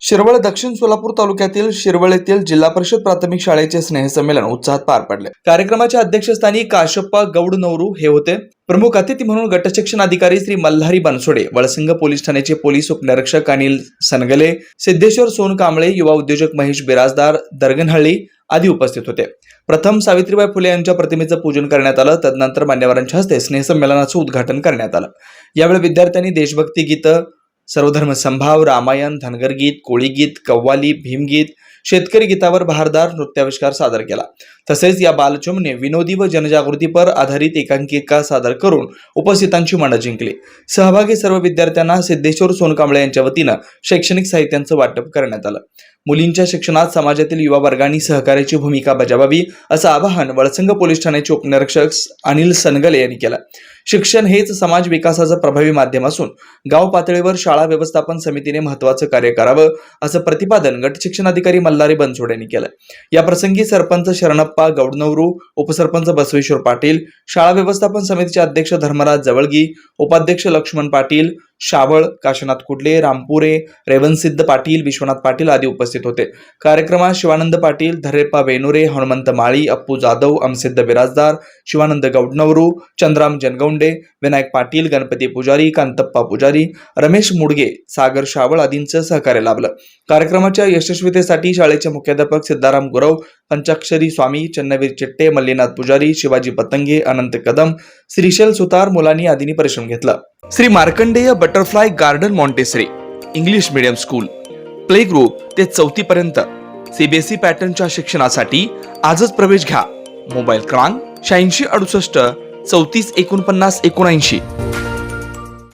शिरवळ दक्षिण सोलापूर तालुक्यातील शिरवळ येथील जिल्हा परिषद प्राथमिक शाळेचे स्नेहसंमेलन उत्साहात पार पडले। कार्यक्रमाच्या अध्यक्षस्थानी काशप्पा गौडनवरू हे होते। प्रमुख अतिथी म्हणून गटशिक्षण अधिकारी श्री मल्हारी बनसोडे, वळसिंग पोलीस ठाण्याचे पोलीस उपनिरीक्षक अनिल सनगले, सिद्धेश्वर सोनकांबळे, युवा उद्योजक महेश बिराजदार, दर्गनहळ्ळी आदी उपस्थित होते। प्रथम सावित्रीबाई फुले यांच्या प्रतिमेचं पूजन करण्यात आलं। तदनंतर मान्यवरांच्या हस्ते स्नेहसंमेलनाचं उद्घाटन करण्यात आलं। यावेळी विद्यार्थ्यांनी देशभक्ती गीतं, सर्वधर्म संभाव, रामायण, धनगर गीत, कोळी गीत, कव्वाली, भीमगीत, शेतकरी गीतावर बहारदार नृत्याविष्कार सादर केला। तसेच या बालचमूने विनोदी व जनजागृतीपर आधारित एकांकिका सादर करून उपस्थितांची मनं जिंकली। सहभागी सर्व विद्यार्थ्यांना सिद्धेश्वर सोनकांबळे यांच्या वतीनं शैक्षणिक साहित्यांचं वाटप करण्यात आलं। मुलींच्या शिक्षणात समाजातील युवा वर्गांनी सहकार्याची भूमिका बजावावी असं आवाहन वळसिंग पोलीस ठाण्याचे उपनिरीक्षक अनिल सनगले यांनी केलं। शिक्षण हेच समाज विकासाचं प्रभावी माध्यम असून गाव पातळीवर शाळा व्यवस्थापन समितीने महत्त्वाचं कार्य करावं असं प्रतिपादन गट शिक्षण अधिकारी मल्हारी बनसोडे यांनी केलं। या प्रसंगी सरपंच शरणप्पा गौडनवरू, उपसरपंच बसवेश्वर पाटील, शाळा व्यवस्थापन समितीचे अध्यक्ष धर्मराज जवळगी, उपाध्यक्ष लक्ष्मण पाटील, शावळ, काशीनाथ कुडले, रामपुरे, रेवनसिद्ध पाटील, विश्वनाथ पाटील आदी उपस्थित होते। कार्यक्रमात शिवानंद पाटील, धरेप्पा वेनुरे, हनुमंत माळी, अप्पू जाधव, अमसिद्ध बिराजदार, शिवानंद गौडनवरू, चंद्राम जनगौंडे, विनायक पाटील, गणपती पुजारी, कांतप्पा पुजारी, रमेश मुडगे, सागर शावळ आदींचं सहकार्य लाभलं। कार्यक्रमाच्या यशस्वीतेसाठी शाळेचे मुख्याध्यापक सिद्धाराम गुरव, पंचाक्षरी स्वामी, चन्नवीर चिट्टे, मल्लीनाथ पुजारी, शिवाजी पतंगे, अनंत कदम, श्रीशैल सुतार, मुलानी आदींनी परिश्रम घेतला। Shri Markandey butterfly garden Montessori English medium school, play group ते 4थी पर्यंत सीबीएसई पॅटर्नच्या शिक्षणासाठी आजच प्रवेश घ्या। मोबाईल क्रमांक 8668 34 49 79।